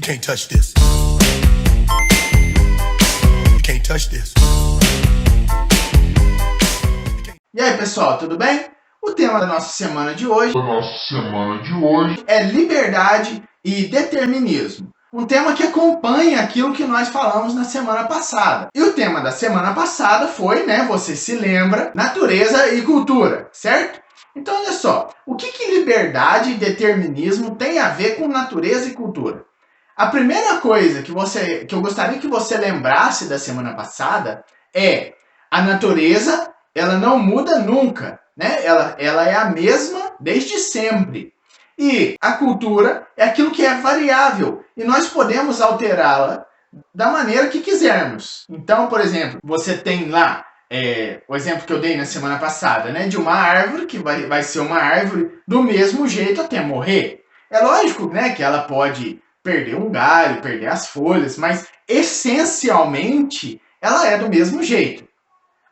can't touch this. You can't touch this. E aí, pessoal, tudo bem? O tema da nossa semana de hoje é liberdade e determinismo. Um tema que acompanha aquilo que nós falamos na semana passada. E o tema da semana passada foi, você se lembra, natureza e cultura, certo? Então, olha só, o que liberdade e determinismo tem a ver com natureza e cultura? A primeira coisa que eu gostaria que você lembrasse da semana passada é a natureza, ela não muda nunca, né? Ela é a mesma desde sempre. E a cultura é aquilo que é variável e nós podemos alterá-la da maneira que quisermos. Então, por exemplo, você tem lá o exemplo que eu dei na semana passada, né, de uma árvore que vai ser uma árvore do mesmo jeito até morrer. É lógico, né, que ela pode perder um galho, perder as folhas, mas essencialmente ela é do mesmo jeito.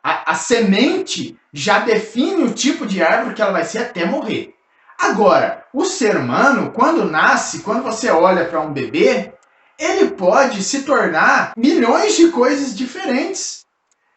A semente já define o tipo de árvore que ela vai ser até morrer. Agora, o ser humano, quando nasce, quando você olha para um bebê, ele pode se tornar milhões de coisas diferentes.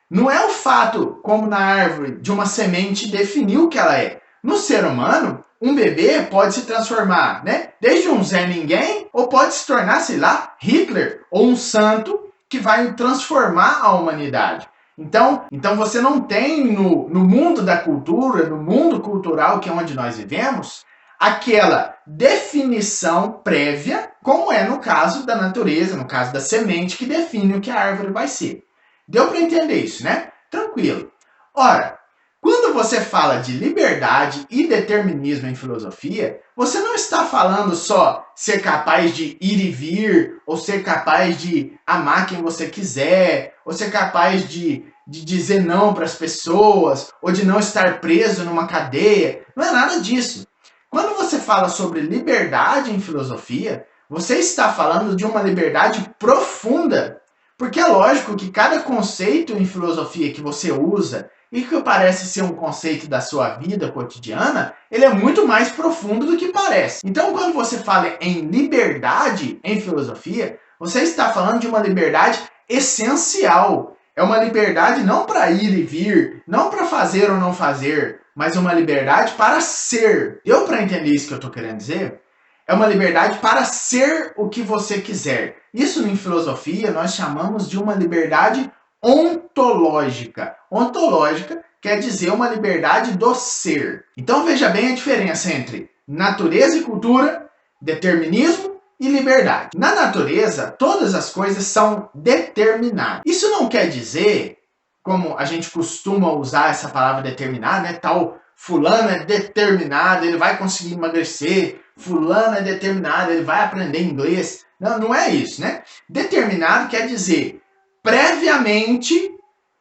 Não é o fato, como na árvore, de uma semente definir o que ela é. No ser humano, um bebê pode se transformar, desde um Zé Ninguém, ou pode se tornar, sei lá, Hitler, ou um santo que vai transformar a humanidade. Então você não tem no mundo da cultura, no mundo cultural que é onde nós vivemos, aquela definição prévia, como é no caso da natureza, no caso da semente, que define o que a árvore vai ser. Deu para entender isso, né? Tranquilo. Ora, quando você fala de liberdade e determinismo em filosofia, você não está falando só ser capaz de ir e vir, ou ser capaz de amar quem você quiser, ou ser capaz de dizer não para as pessoas, ou de não estar preso numa cadeia. Não é nada disso. Quando você fala sobre liberdade em filosofia, você está falando de uma liberdade profunda. Porque é lógico que cada conceito em filosofia que você usa e que parece ser um conceito da sua vida cotidiana, ele é muito mais profundo do que parece. Então, quando você fala em liberdade em filosofia, você está falando de uma liberdade essencial. É uma liberdade não para ir e vir, não para fazer ou não fazer, mas uma liberdade para ser. Deu para entender isso que eu estou querendo dizer? É uma liberdade para ser o que você quiser. Isso em filosofia nós chamamos de uma liberdade ontológica. Ontológica quer dizer uma liberdade do ser. Então veja bem a diferença entre natureza e cultura, determinismo e liberdade. Na natureza, todas as coisas são determinadas. Isso não quer dizer, como a gente costuma usar essa palavra determinada, tal fulano é determinado, ele vai conseguir emagrecer, fulano é determinado, ele vai aprender inglês. Não é isso, né? Determinado quer dizer previamente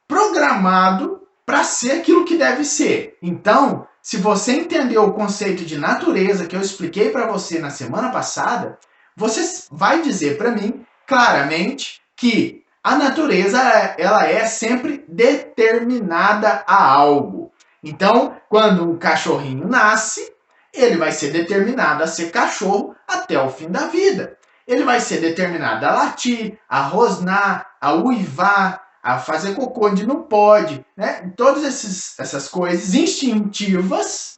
programado para ser aquilo que deve ser. Então, se você entendeu o conceito de natureza que eu expliquei para você na semana passada, você vai dizer para mim claramente que a natureza ela é sempre determinada a algo. Então, quando um cachorrinho nasce, ele vai ser determinado a ser cachorro até o fim da vida. Ele vai ser determinado a latir, a rosnar, a uivar, a fazer cocô onde não pode, Todas essas coisas instintivas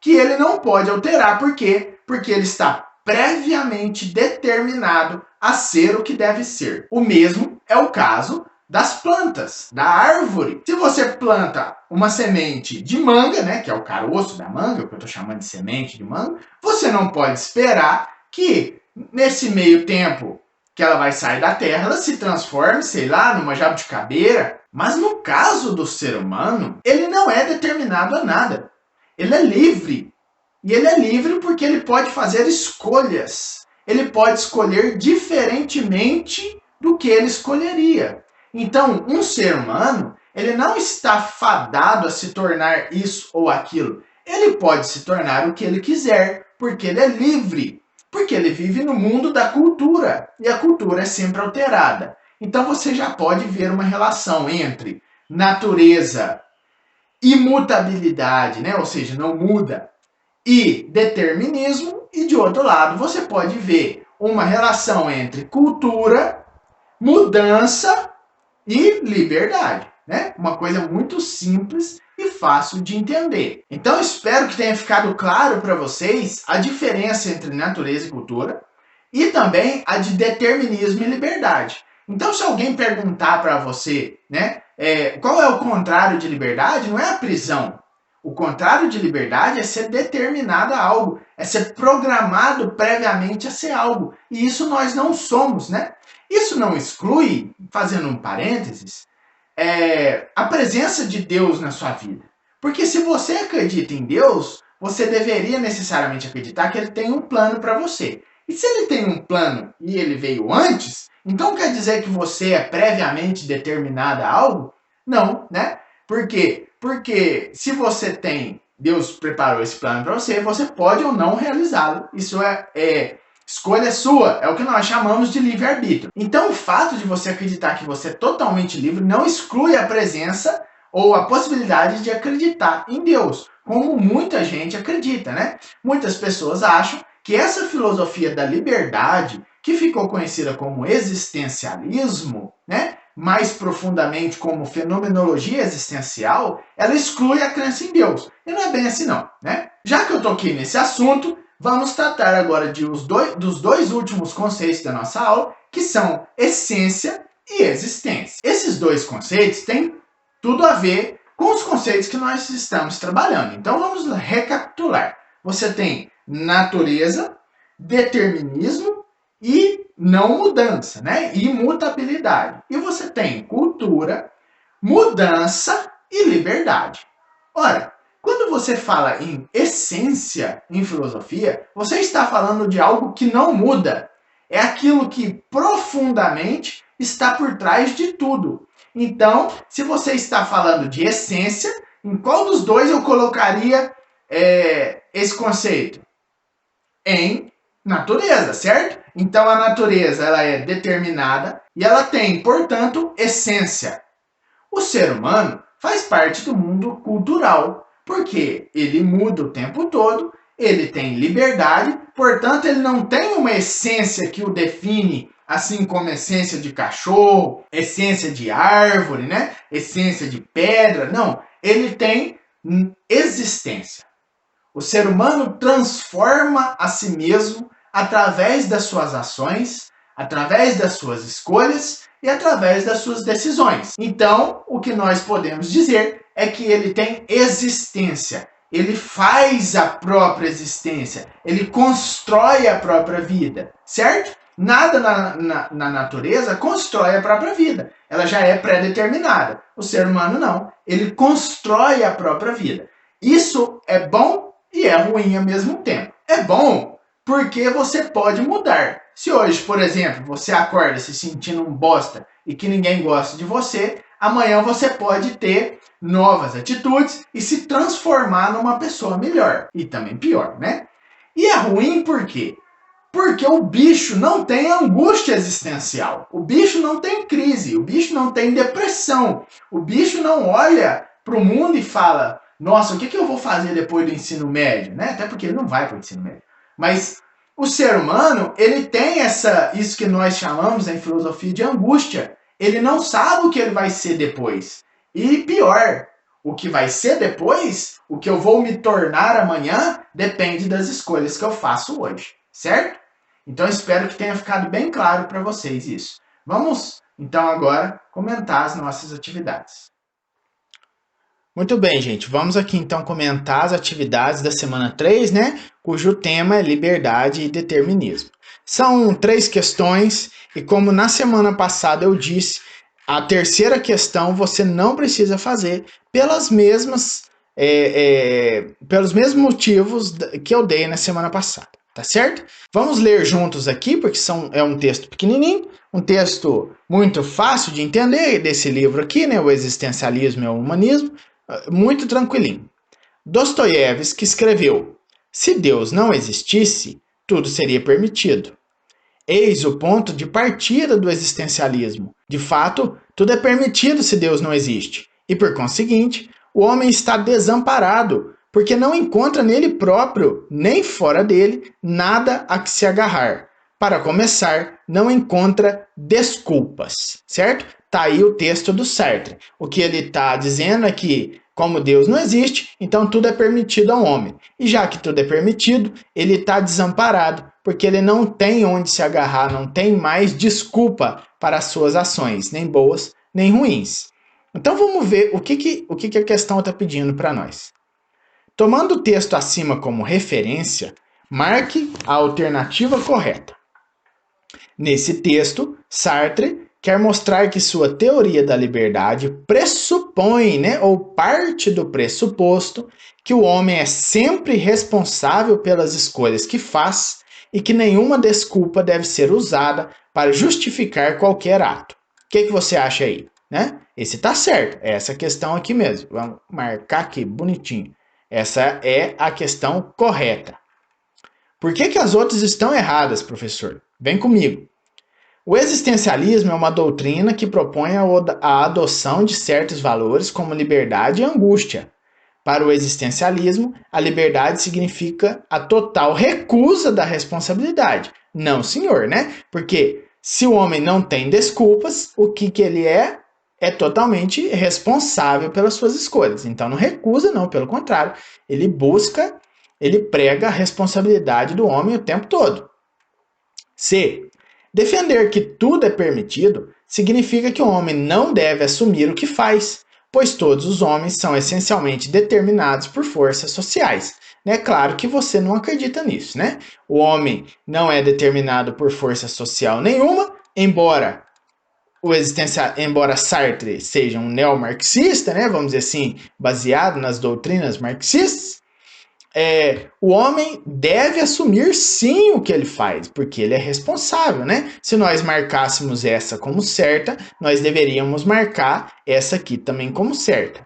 que ele não pode alterar. Por quê? Porque ele está previamente determinado a ser o que deve ser. O mesmo é o caso das plantas, da árvore. Se você planta uma semente de manga, que é o caroço da manga, que eu estou chamando de semente de manga, você não pode esperar que nesse meio tempo que ela vai sair da terra, ela se transforme, sei lá, numa jabuticabeira. Mas no caso do ser humano, ele não é determinado a nada. Ele é livre. E ele é livre porque ele pode fazer escolhas. Ele pode escolher diferentemente do que ele escolheria. Então, um ser humano, ele não está fadado a se tornar isso ou aquilo. Ele pode se tornar o que ele quiser, porque ele é livre. Porque ele vive no mundo da cultura. E a cultura é sempre alterada. Então, você já pode ver uma relação entre natureza, imutabilidade, ou seja, não muda, e determinismo. E de outro lado, você pode ver uma relação entre cultura, mudança e liberdade, né? Uma coisa muito simples e fácil de entender. Então, espero que tenha ficado claro para vocês a diferença entre natureza e cultura e também a de determinismo e liberdade. Então, se alguém perguntar para você, né, qual é o contrário de liberdade, não é a prisão. O contrário de liberdade é ser determinado a algo, é ser programado previamente a ser algo. E isso nós não somos, né? Isso não exclui, fazendo um parênteses, a presença de Deus na sua vida. Porque se você acredita em Deus, você deveria necessariamente acreditar que Ele tem um plano para você. E se Ele tem um plano e Ele veio antes, então quer dizer que você é previamente determinado a algo? Não, né? Por quê? Porque se você tem, Deus preparou esse plano para você, você pode ou não realizá-lo. Isso é escolha sua, é o que nós chamamos de livre-arbítrio. Então, o fato de você acreditar que você é totalmente livre não exclui a presença ou a possibilidade de acreditar em Deus, como muita gente acredita, né? Muitas pessoas acham que essa filosofia da liberdade, que ficou conhecida como existencialismo, né? Mais profundamente como fenomenologia existencial, ela exclui a crença em Deus. E não é bem assim não, né? Já que eu toquei nesse assunto, vamos tratar agora dos dois últimos conceitos da nossa aula, que são essência e existência. Esses dois conceitos têm tudo a ver com os conceitos que nós estamos trabalhando. Então vamos recapitular. Você tem natureza, determinismo e não mudança, né? Imutabilidade. E você tem cultura, mudança e liberdade. Ora, quando você fala em essência em filosofia, você está falando de algo que não muda. É aquilo que profundamente está por trás de tudo. Então, se você está falando de essência, em qual dos dois eu colocaria esse conceito? Em natureza, certo? Então, a natureza ela é determinada e ela tem, portanto, essência. O ser humano faz parte do mundo cultural, porque ele muda o tempo todo, ele tem liberdade, portanto, ele não tem uma essência que o define, assim como essência de cachorro, essência de árvore, né? Essência de pedra. Não, ele tem existência. O ser humano transforma a si mesmo através das suas ações, através das suas escolhas e através das suas decisões. Então, o que nós podemos dizer é que ele tem existência. Ele faz a própria existência. Ele constrói a própria vida, certo? Nada na natureza constrói a própria vida. Ela já é pré-determinada. O ser humano não. Ele constrói a própria vida. Isso é bom e é ruim ao mesmo tempo. É bom porque você pode mudar. Se hoje, por exemplo, você acorda se sentindo um bosta e que ninguém gosta de você, amanhã você pode ter novas atitudes e se transformar numa pessoa melhor. E também pior, né? E é ruim por quê? Porque o bicho não tem angústia existencial. O bicho não tem crise. O bicho não tem depressão. O bicho não olha para o mundo e fala: nossa, o que eu vou fazer depois do ensino médio? Né? Até porque ele não vai para o ensino médio. Mas o ser humano, ele tem isso que nós chamamos em filosofia de angústia. Ele não sabe o que ele vai ser depois. E pior, o que vai ser depois, o que eu vou me tornar amanhã, depende das escolhas que eu faço hoje. Certo? Então espero que tenha ficado bem claro para vocês isso. Vamos, então, agora comentar as nossas atividades. Muito bem, gente. Vamos aqui, então, comentar as atividades da semana 3, né? Cujo tema é liberdade e determinismo. São 3 questões e, como na semana passada eu disse, a terceira questão você não precisa fazer pelos mesmos motivos que eu dei na semana passada. Tá certo? Vamos ler juntos aqui, porque é um texto pequenininho, um texto muito fácil de entender desse livro aqui, né? O Existencialismo e o Humanismo, muito tranquilinho. Dostoiévski escreveu: se Deus não existisse, tudo seria permitido. Eis o ponto de partida do existencialismo. De fato, tudo é permitido se Deus não existe. E, por conseguinte, o homem está desamparado, porque não encontra nele próprio, nem fora dele, nada a que se agarrar. Para começar, não encontra desculpas, certo? Tá aí o texto do Sartre. O que ele está dizendo é que, como Deus não existe, então tudo é permitido ao homem. E já que tudo é permitido, ele está desamparado, porque ele não tem onde se agarrar, não tem mais desculpa para as suas ações, nem boas, nem ruins. Então vamos ver o que a questão está pedindo para nós. Tomando o texto acima como referência, marque a alternativa correta. Nesse texto, Sartre quer mostrar que sua teoria da liberdade pressupõe, ou parte do pressuposto, que o homem é sempre responsável pelas escolhas que faz e que nenhuma desculpa deve ser usada para justificar qualquer ato. O que você acha aí? Esse tá certo, é essa questão aqui mesmo. Vamos marcar aqui, bonitinho. Essa é a questão correta. Por que as outras estão erradas, professor? Vem comigo. O existencialismo é uma doutrina que propõe a adoção de certos valores como liberdade e angústia. Para o existencialismo, a liberdade significa a total recusa da responsabilidade. Não, senhor, Porque se o homem não tem desculpas, o que ele é totalmente responsável pelas suas escolhas. Então não recusa, não, pelo contrário, ele prega a responsabilidade do homem o tempo todo. C. Defender que tudo é permitido significa que o homem não deve assumir o que faz, pois todos os homens são essencialmente determinados por forças sociais. Claro que você não acredita nisso, O homem não é determinado por força social nenhuma, embora Sartre seja um neomarxista, vamos dizer assim, baseado nas doutrinas marxistas, o homem deve assumir sim o que ele faz, porque ele é responsável, Se nós marcássemos essa como certa, nós deveríamos marcar essa aqui também como certa,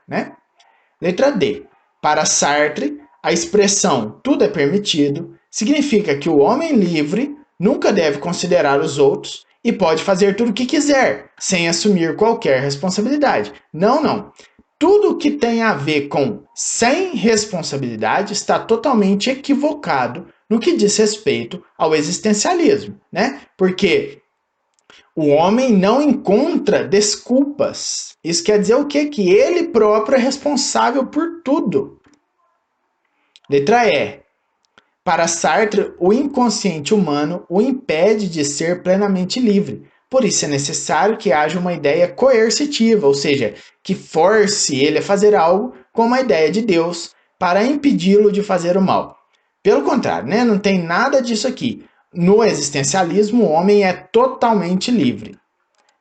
Letra D. Para Sartre, a expressão tudo é permitido significa que o homem livre nunca deve considerar os outros e pode fazer tudo o que quiser, sem assumir qualquer responsabilidade. Não. Tudo que tem a ver com sem responsabilidade está totalmente equivocado no que diz respeito ao existencialismo, Porque o homem não encontra desculpas. Isso quer dizer o quê? Que ele próprio é responsável por tudo. Letra E. Para Sartre, o inconsciente humano o impede de ser plenamente livre. Por isso é necessário que haja uma ideia coercitiva, ou seja, que force ele a fazer algo como a ideia de Deus para impedi-lo de fazer o mal. Pelo contrário, não tem nada disso aqui. No existencialismo, o homem é totalmente livre.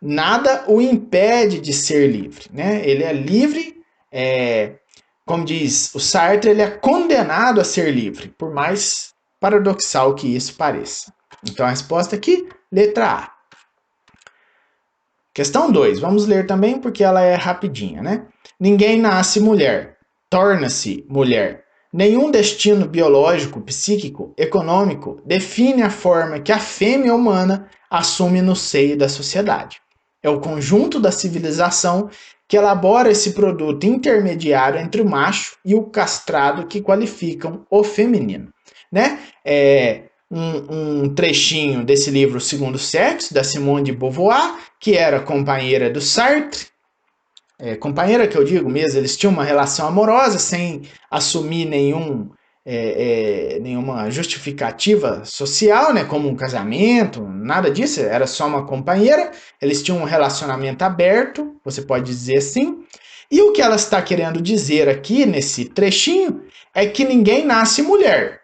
Nada o impede de ser livre. Ele é livre, como diz o Sartre, ele é condenado a ser livre, por mais paradoxal que isso pareça. Então a resposta aqui, letra A. Questão 2, vamos ler também porque ela é rapidinha, Ninguém nasce mulher, torna-se mulher. Nenhum destino biológico, psíquico, econômico define a forma que a fêmea humana assume no seio da sociedade. É o conjunto da civilização que elabora esse produto intermediário entre o macho e o castrado que qualificam o feminino. Um trechinho desse livro O Segundo Sexo, da Simone de Beauvoir, que era companheira do Sartre. Companheira que eu digo mesmo, eles tinham uma relação amorosa sem assumir nenhuma justificativa social, como um casamento, nada disso, era só uma companheira. Eles tinham um relacionamento aberto, você pode dizer assim. E o que ela está querendo dizer aqui nesse trechinho é que ninguém nasce mulher.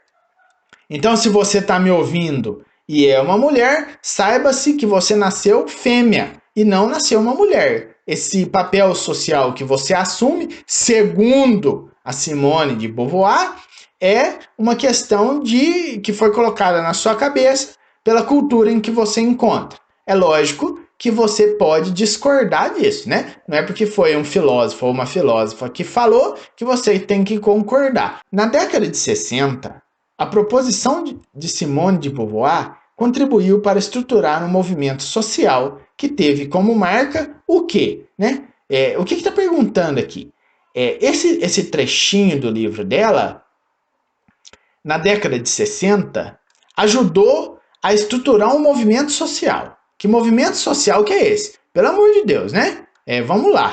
Então, se você está me ouvindo e é uma mulher, saiba-se que você nasceu fêmea e não nasceu uma mulher. Esse papel social que você assume, segundo a Simone de Beauvoir, é uma questão que foi colocada na sua cabeça pela cultura em que você encontra. É lógico que você pode discordar disso, Não é porque foi um filósofo ou uma filósofa que falou que você tem que concordar. Na década de 60, a proposição de Simone de Beauvoir contribuiu para estruturar um movimento social que teve como marca o quê? O que está perguntando aqui? Esse trechinho do livro dela, na década de 60, ajudou a estruturar um movimento social. Que movimento social que é esse? Pelo amor de Deus, né? Vamos lá.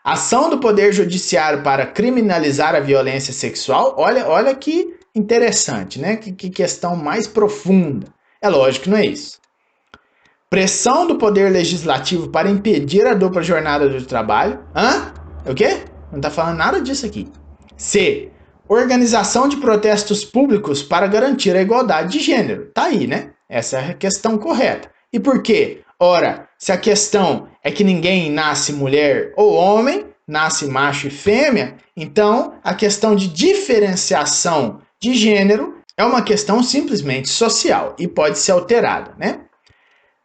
Ação do Poder Judiciário para criminalizar a violência sexual. Olha que interessante, né? Que questão mais profunda. É lógico que não é isso. Pressão do Poder Legislativo para impedir a dupla jornada de trabalho. O quê? Não está falando nada disso aqui. C. Organização de protestos públicos para garantir a igualdade de gênero. Tá aí, né? Essa é a questão correta. E por quê? Ora, se a questão é que ninguém nasce mulher ou homem, nasce macho e fêmea, então a questão de diferenciação de gênero é uma questão simplesmente social e pode ser alterada, né?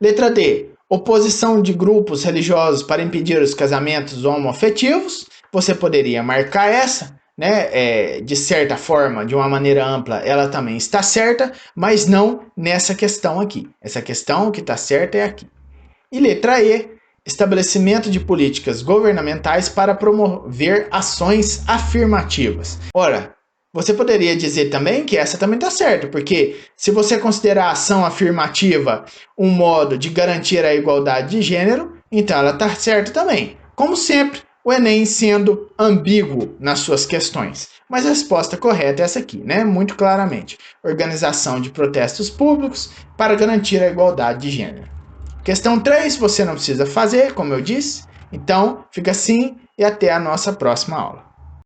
Letra D. Oposição de grupos religiosos para impedir os casamentos homoafetivos. Você poderia marcar essa, né? De certa forma, de uma maneira ampla, ela também está certa, mas não nessa questão aqui. Essa questão que está certa é aqui. E letra E. Estabelecimento de políticas governamentais para promover ações afirmativas. Ora, você poderia dizer também que essa também está certa, porque se você considerar a ação afirmativa um modo de garantir a igualdade de gênero, então ela está certa também. Como sempre, o Enem sendo ambíguo nas suas questões. Mas a resposta correta é essa aqui, né? Muito claramente. Organização de protestos públicos para garantir a igualdade de gênero. Questão 3, você não precisa fazer, como eu disse. Então, fica assim e até a nossa próxima aula.